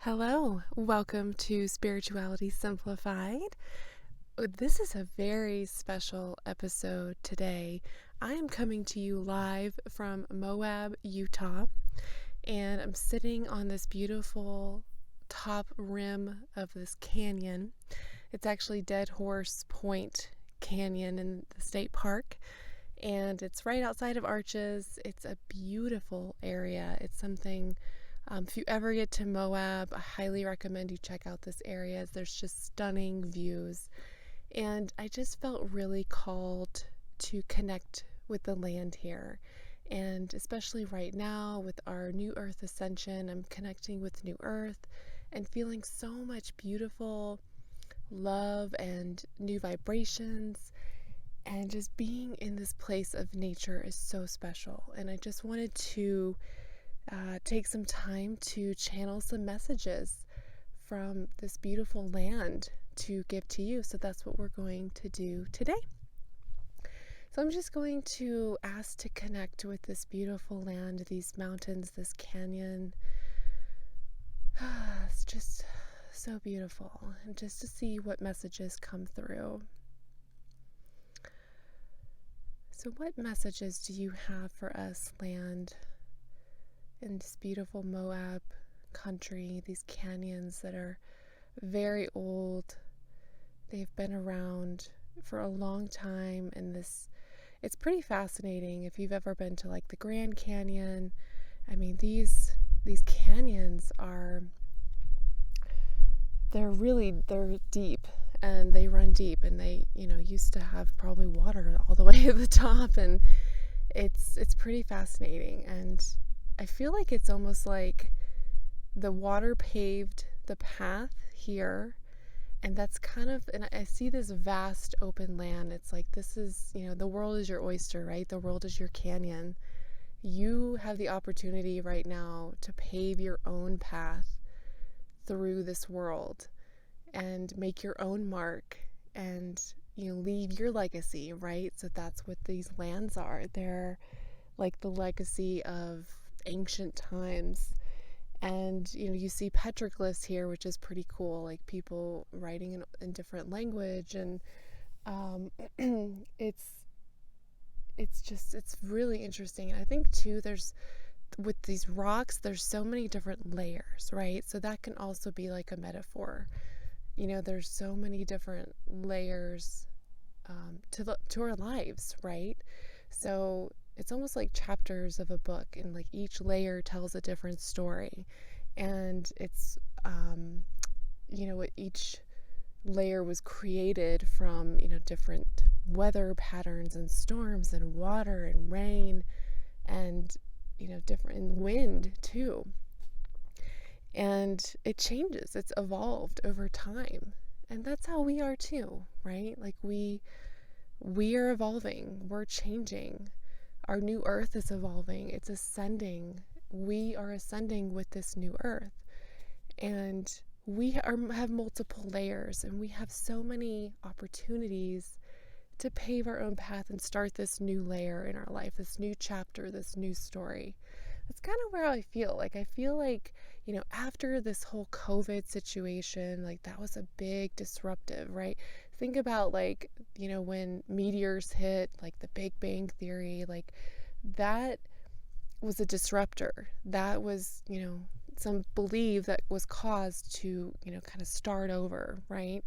Hello, welcome to Spirituality Simplified. This is a very special episode today. I am coming to you live from Moab, Utah, and I'm sitting on this beautiful top rim of this canyon. It's actually Dead Horse Point Canyon in the state park, and it's right outside of Arches. It's a beautiful area. It's something if you ever get to Moab, I highly recommend you check out this area. There's just stunning views. And I just felt really called to connect with the land here. And especially right now with our New Earth Ascension, I'm connecting with New Earth and feeling so much beautiful love and new vibrations. And just being in this place of nature is so special. And I just wanted to take some time to channel some messages from this beautiful land to give to you. So that's what we're going to do today. So I'm just going to ask to connect with this beautiful land, these mountains, this canyon. It's just so beautiful, and just to see what messages come through. So what messages do you have for us, land? In this beautiful Moab country, these canyons that are very old. They've been around for a long time, and it's pretty fascinating. If you've ever been to like the Grand Canyon, I mean these canyons they're deep, and they run deep, and they used to have probably water all the way to the top, and it's pretty fascinating. And I feel like it's almost like the water paved the path here, and that's and I see this vast open land. It's like this is, the world is your oyster, right? The world is your canyon. You have the opportunity right now to pave your own path through this world and make your own mark and, leave your legacy, right? So that's what these lands are. They're like the legacy of ancient times. And you see petroglyphs here, which is pretty cool, like people writing in different language, and it's really interesting. And I think too, with these rocks, there's so many different layers, right? So that can also be like a metaphor. There's so many different layers to our lives, right? So it's almost like chapters of a book, and like each layer tells a different story, and it's each layer was created from different weather patterns and storms and water and rain and different wind too, and it changes. It's evolved over time, and that's how we are too, right? Like we are evolving, we're changing. Our new earth is evolving, it's ascending. We are ascending with this new earth. And we have multiple layers, and we have so many opportunities to pave our own path and start this new layer in our life, this new chapter, this new story. That's kind of where I feel. Like, after this whole COVID situation, like that was a big disruptive, right? Think about when meteors hit, like the Big Bang Theory, like that was a disruptor. That was, some belief that was caused to, kind of start over, right?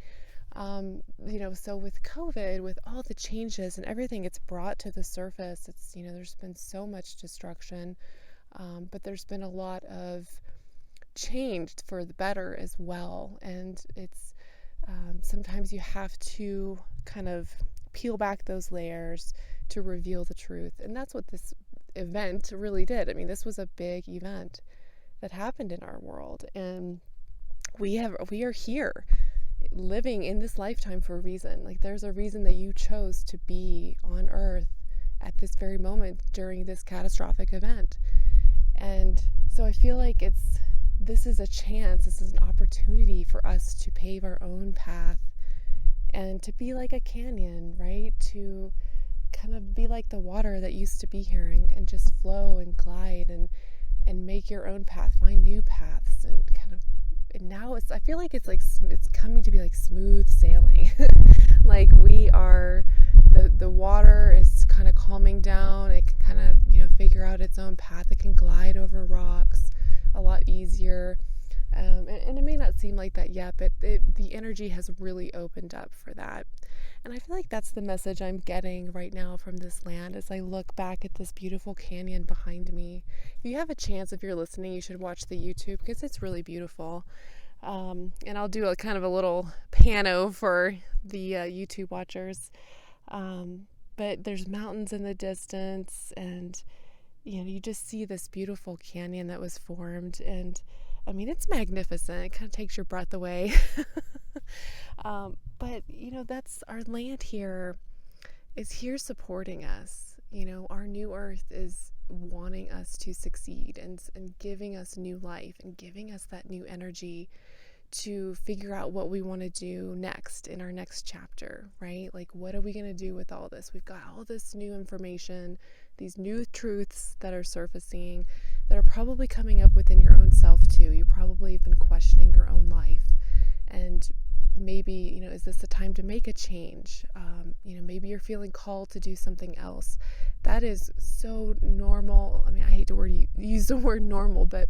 So with COVID, with all the changes and everything it's brought to the surface, it's, there's been so much destruction, but there's been a lot of change for the better as well. And it's sometimes you have to kind of peel back those layers to reveal the truth. And that's what this event really did. I mean, this was a big event that happened in our world, and we are here living in this lifetime for a reason. Like, there's a reason that you chose to be on earth at this very moment during this catastrophic event. And so I feel like this is a chance, this is an opportunity for us to pave our own path and to be like a canyon, right? To kind of be like the water that used to be here and just flow and glide and make your own path, find new paths, and kind of I feel like it's it's coming to be like smooth sailing. Like we are, the water is kind of calming down. It can kind of, figure out its own path. It can glide over rocks a lot easier. And it may not seem like that yet, but the energy has really opened up for that. And I feel like that's the message I'm getting right now from this land as I look back at this beautiful canyon behind me. If you have a chance, if you're listening, you should watch the YouTube because it's really beautiful. And I'll do a kind of a little pano for the YouTube watchers. But there's mountains in the distance, and you just see this beautiful canyon that was formed, and I mean, it's magnificent. It kind of takes your breath away. But that's our land here is here supporting us. Our new earth is wanting us to succeed and giving us new life and giving us that new energy to figure out what we want to do next in our next chapter, right? Like, what are we going to do with all this? We've got all this new information, these new truths that are surfacing that are probably coming up within your own self too. You probably have been questioning your own life, and maybe, is this a time to make a change? Maybe you're feeling called to do something else. That is so normal. I mean, I hate to use the word normal, but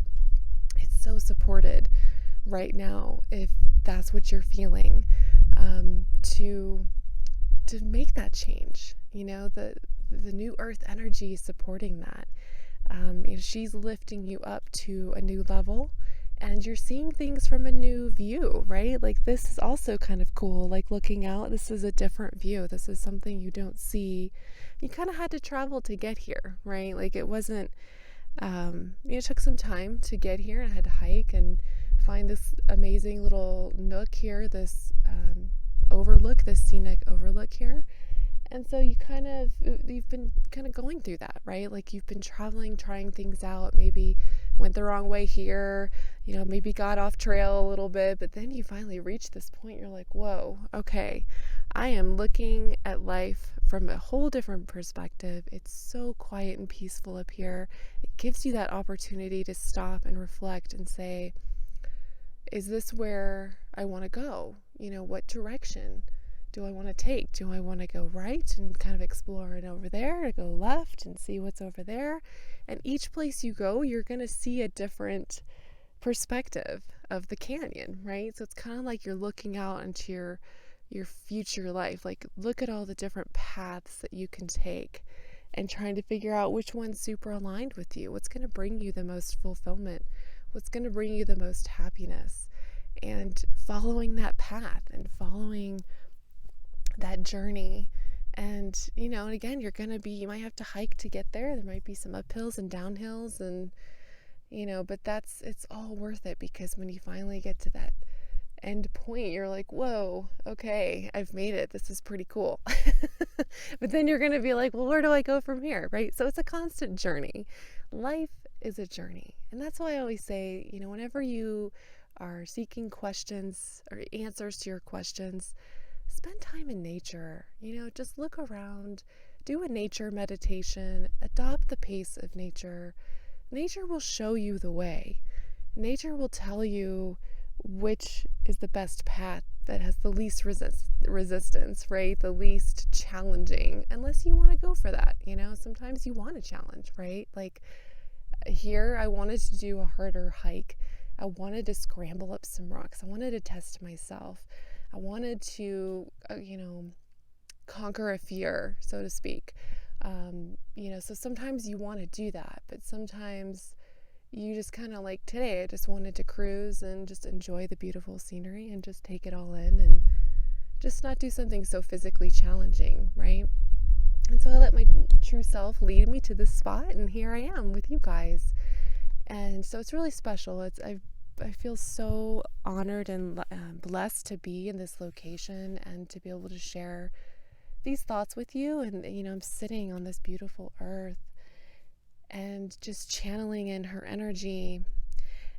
it's so supported right now if that's what you're feeling, to make that change. The new earth energy is supporting that. She's lifting you up to a new level, and you're seeing things from a new view, right? Like, this is also kind of cool. Like, looking out, this is a different view. This is something you don't see. You kind of had to travel to get here, right? Like, it wasn't, it took some time to get here. I had to hike and find this amazing little nook here, this this scenic overlook here. And so you've been kind of going through that, right? Like, you've been traveling, trying things out, maybe went the wrong way here, maybe got off trail a little bit, but then you finally reach this point, you're like, whoa, okay, I am looking at life from a whole different perspective. It's so quiet and peaceful up here. It gives you that opportunity to stop and reflect and say, is this where I want to go? What direction do I want to take? Do I want to go right and kind of explore it over there, to go left and see what's over there? And each place you go, you're going to see a different perspective of the canyon, right? So it's kind of like you're looking out into your future life. Like, look at all the different paths that you can take and trying to figure out which one's super aligned with you. What's going to bring you the most fulfillment? What's going to bring you the most happiness? And following that path and following that journey. And and again, you might have to hike to get there. There might be some uphills and downhills, and but it's all worth it, because when you finally get to that end point, you're like, whoa, okay, I've made it. This is pretty cool. But then you're going to be like, well, where do I go from here, right? So it's a constant journey. Life is a journey. And that's why I always say, whenever you are seeking questions or answers to your questions, spend time in nature. Just look around, do a nature meditation, adopt the pace of nature. Nature will show you the way. Nature will tell you which is the best path that has the least resistance, right? The least challenging, unless you want to go for that. Sometimes you want a challenge, right? Like, here, I wanted to do a harder hike. I wanted to scramble up some rocks. I wanted to test myself. I wanted to, conquer a fear, so to speak. So sometimes you want to do that, but sometimes you just kind of, like today, I just wanted to cruise and just enjoy the beautiful scenery and just take it all in and just not do something so physically challenging, right? And so I let my true self lead me to this spot, and here I am with you guys. And so it's really special. I feel so honored and blessed to be in this location and to be able to share these thoughts with you. And, I'm sitting on this beautiful earth and just channeling in her energy.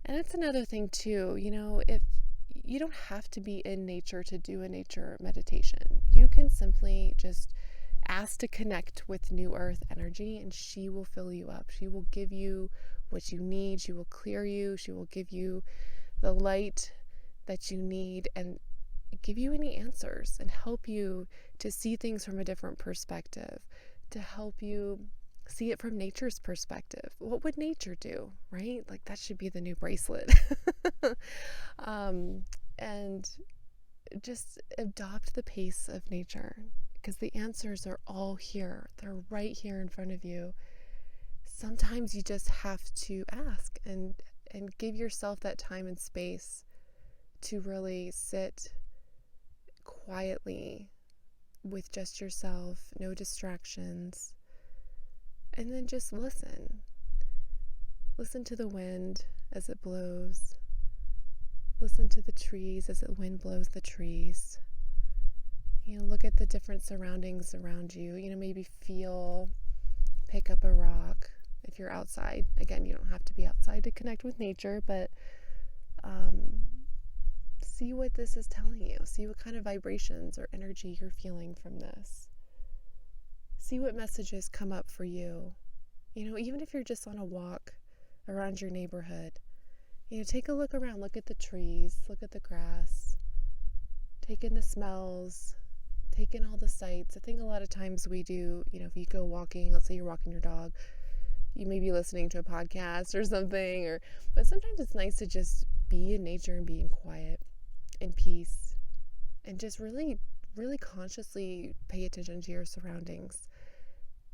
And it's another thing too, if you don't have to be in nature to do a nature meditation. You can simply just ask to connect with New Earth energy, and she will fill you up. She will give you what you need. She will clear you. She will give you the light that you need and give you any answers and help you to see things from a different perspective, to help you see it from nature's perspective. What would nature do, right? Like that should be the new bracelet. And just adopt the pace of nature because the answers are all here. They're right here in front of you. Sometimes you just have to ask and give yourself that time and space to really sit quietly with just yourself, no distractions, and then just listen. Listen to the wind as it blows. Listen to the trees as the wind blows the trees. Look at the different surroundings around you. Maybe pick up a rock if you're outside. Again, you don't have to be outside to connect with nature, but see what this is telling you. See what kind of vibrations or energy you're feeling from this. See what messages come up for you. Even if you're just on a walk around your neighborhood, take a look around, look at the trees, look at the grass, take in the smells, take in all the sights. I think a lot of times we do, if you go walking, let's say you're walking your dog, you may be listening to a podcast or something, but sometimes it's nice to just be in nature and be in quiet, in peace, and just really, really consciously pay attention to your surroundings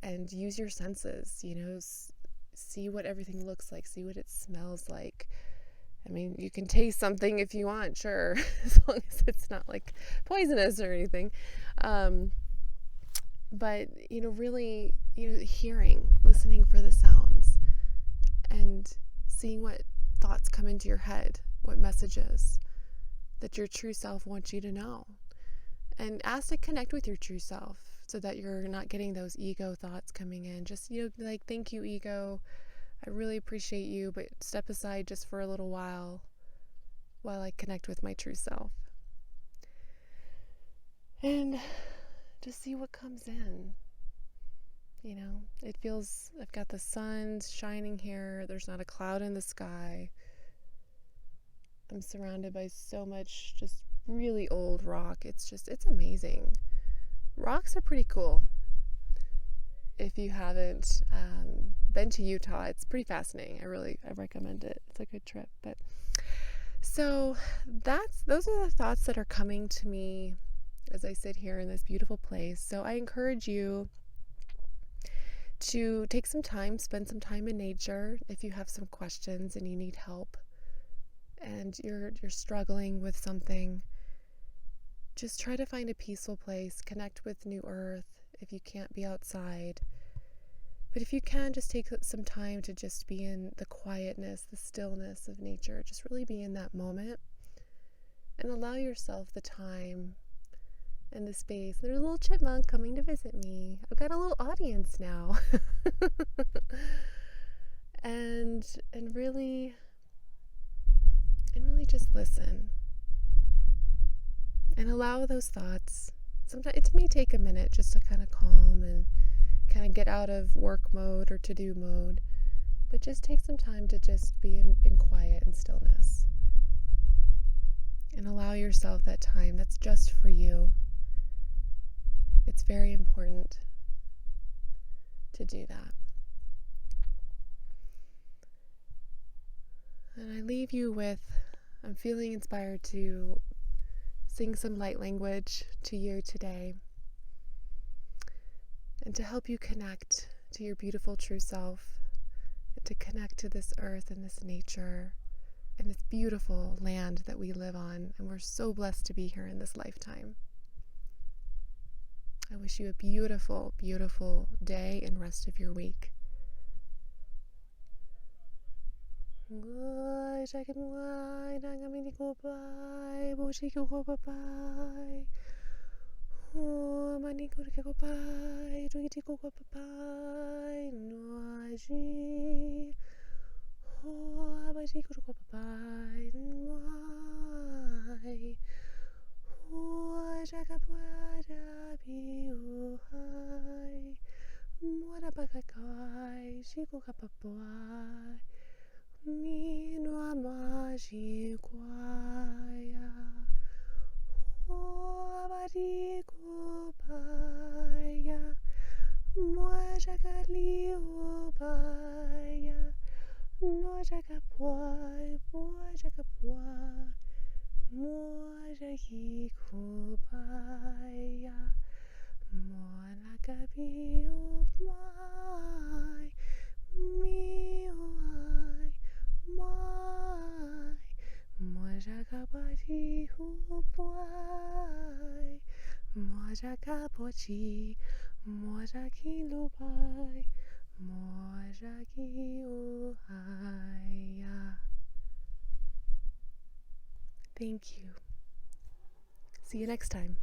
and use your senses, see what everything looks like, see what it smells like. I mean, you can taste something if you want, sure, as long as it's not like poisonous or anything. But, really, listening for the sounds and seeing what thoughts come into your head, what messages that your true self wants you to know. And ask to connect with your true self so that you're not getting those ego thoughts coming in. Just, be like, thank you, ego. I really appreciate you, but step aside just for a little while I connect with my true self. And just see what comes in. It feels, I've got the sun shining here. There's not a cloud in the sky. I'm surrounded by so much just really old rock. It's amazing. Rocks are pretty cool. If you haven't been to Utah, it's pretty fascinating. I recommend it. It's a good trip. But so those are the thoughts that are coming to me as I sit here in this beautiful place. So I encourage you to take some time, spend some time in nature. If you have some questions and you need help and you're struggling with something, just try to find a peaceful place, connect with New Earth if you can't be outside. But if you can, just take some time to just be in the quietness, the stillness of nature. Just really be in that moment and allow yourself the time and the space. There's a little chipmunk coming to visit me. I've got a little audience now. and really just listen. And allow those thoughts. Sometimes it may take a minute just to kind of calm and kind of get out of work mode or to-do mode, but just take some time to just be in quiet and stillness. And allow yourself that time that's just for you. It's very important to do that. And I leave you with, I'm feeling inspired to sing some light language to you today and to help you connect to your beautiful true self and to connect to this earth and this nature and this beautiful land that we live on, and we're so blessed to be here in this lifetime. I wish you a beautiful, beautiful day and rest of your week. minua magi quaya, obadi kupaya, mojaga liubaya, nojaga poi, mojaga poi, mojagi kupaya, mojaga biumai, miuai, mai, mojaga badi hupuai, mojaga pochi, mojagi lubai, mojagi uhaya. Thank you. See you next time.